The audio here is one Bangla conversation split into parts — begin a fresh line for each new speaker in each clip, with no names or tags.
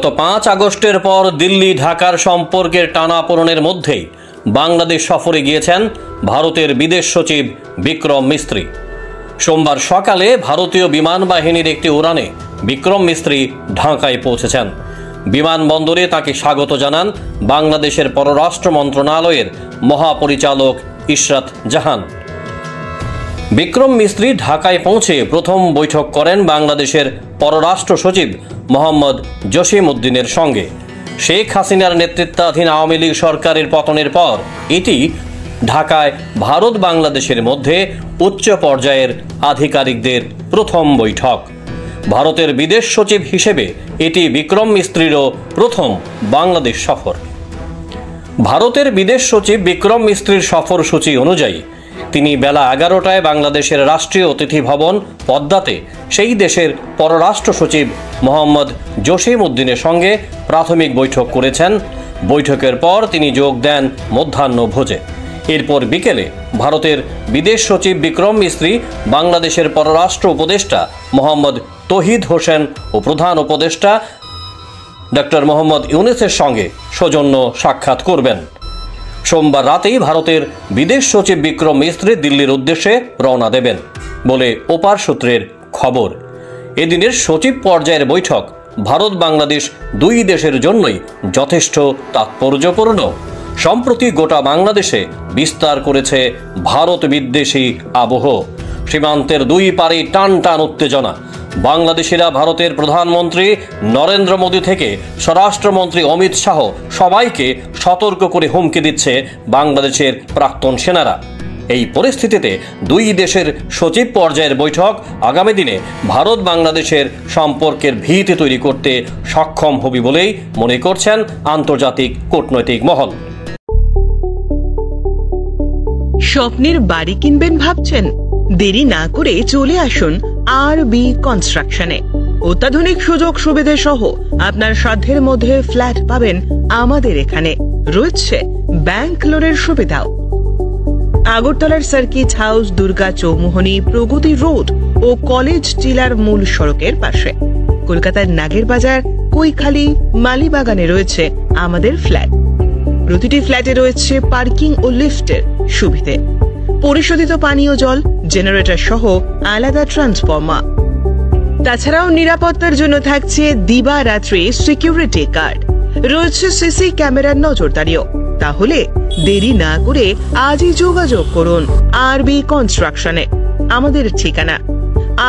গত 5 আগস্টের পর দিল্লি ঢাকার সম্পর্কের টানাপোড়েনের মধ্যেই বাংলাদেশ সফরে গিয়েছেন ভারতের বিদেশ সচিব বিক্রম মিস্ত্রি। সোমবার সকালে ভারতীয় বিমান বাহিনীর একটি উড়ানে বিক্রম মিস্ত্রি ঢাকায় পৌঁছেছেন। বিমানবন্দরে তাকে স্বাগত জানান বাংলাদেশের পররাষ্ট্র মন্ত্রণালয়ের মহাপরিচালক ইশরাত জাহান। বিক্রম মিস্ত্রি ঢাকায় পৌঁছে প্রথম বৈঠক করেন বাংলাদেশের পররাষ্ট্র সচিব মোহাম্মদ জসিম উদ্দিনের সঙ্গে। শেখ হাসিনার নেতৃত্বাধীন আওয়ামী লীগ সরকারের পতনের পর এটি ঢাকায় ভারত বাংলাদেশের মধ্যে উচ্চ পর্যায়ের আধিকারিকদের প্রথম বৈঠক। ভারতের বিদেশ সচিব হিসেবে এটি বিক্রম মিস্ত্রিরও প্রথম বাংলাদেশ সফর। ভারতের বিদেশ সচিব বিক্রম মিস্ত্রির সফরসূচি অনুযায়ী তিনি বেলা 11টায় বাংলাদেশের রাষ্ট্রীয় অতিথি ভবন পদ্মাতে সেই দেশের পররাষ্ট্র সচিব মোহাম্মদ জসিম উদ্দিনের সঙ্গে প্রাথমিক বৈঠক করেছেন। বৈঠকের পর তিনি যোগ দেন মধ্যাহ্নভোজে। এরপর বিকেলে ভারতের বিদেশ সচিব বিক্রম মিস্ত্রি বাংলাদেশের পররাষ্ট্র উপদেষ্টা মোহাম্মদ তৌহিদ হোসেন ও প্রধান উপদেষ্টা ডক্টর মোহাম্মদ ইউনূসের সঙ্গে সৌজন্য সাক্ষাৎ করবেন। সোমবার রাতেই ভারতের বিদেশ সচিব বিক্রম মিস্ত্রি দিল্লির উদ্দেশ্যে রওনা দেবেন বলে ওপার সূত্রের খবর। এদিনের সচিব পর্যায়ের বৈঠক ভারত বাংলাদেশ দুই দেশের জন্যই যথেষ্ট তাৎপর্যপূর্ণ। সম্প্রতি গোটা বাংলাদেশে বিস্তার করেছে ভারত বিদ্বেষী আবহ। সীমান্তের দুই পারে টান টান উত্তেজনা। বাংলাদেশিরা ভারতের প্রধানমন্ত্রী নরেন্দ্র মোদী থেকে স্বরাষ্ট্রমন্ত্রী অমিত শাহ সবাইকে সতর্ক করে হুমকি দিচ্ছে বাংলাদেশের প্রাক্তন সেনারা। এই পরিস্থিতিতে দুই দেশের সচিব পর্যায়ের বৈঠক আগামী দিনে ভারত বাংলাদেশের সম্পর্কের ভিত তৈরি করতে সক্ষম হবে বলেই মনে করছেন আন্তর্জাতিক কূটনৈতিক মহল।
স্বপ্নের বাড়ি কিনবেন ভাবছেন? দেরি না করে চলে আসুন আরবি কনস্ট্রাকশনে। অত্যাধুনিক সুযোগ সুবিধা সহ আপনার সাধ্যের মধ্যে ফ্ল্যাট পাবেন আমাদের এখানে। রয়েছে ব্যাংক লোনের সুবিধাও। আগরতলার সার্কিট হাউস, দুর্গা চৌমুহনী, প্রগতি রোড ও কলেজ টিলার মূল সড়কের পাশে। কলকাতার নাগের বাজার, কৈখালী, মালিবাগানে রয়েছে আমাদের ফ্ল্যাট। প্রতিটি ফ্ল্যাটে রয়েছে পার্কিং ও লিফটের সুবিধে, পরিশোধিত পানীয় জল, জেনারেটর সহ আলাদা ট্রান্সফরমার। তাছাড়াও নিরাপত্তার জন্য থাকছে দিবারাত্রি সিকিউরিটি গার্ড। রয়েছে সিসি ক্যামেরার নজরদারিও। তাহলে দেরি না করে আজই যোগাযোগ করুন আরবি কনস্ট্রাকশনে। আমাদের ঠিকানা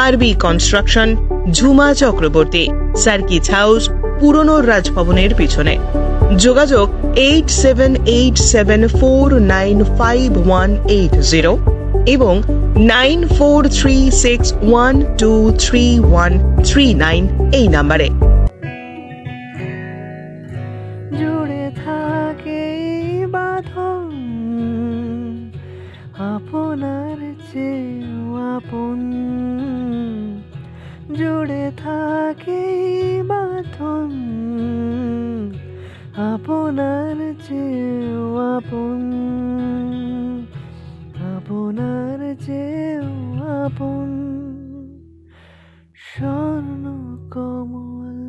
আরবি construction, Jhuma Chakraborty, circuit house, পুরনো রাজভবনের পিছনে। যোগাযোগ 8787495180 এবং 9436123139 এই নাম্বারে।
জুড়ে থাকে বাঁধন আপনার চেয়েও আপন, জুড়ে থাকে বাঁধন আপনার চেয়েও আপন, আপনার চেয়েও আপন Swarna Kamal.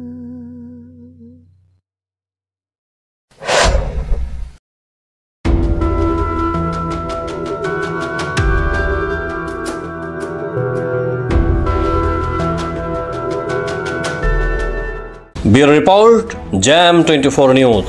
Bureau report, Jam 24 news.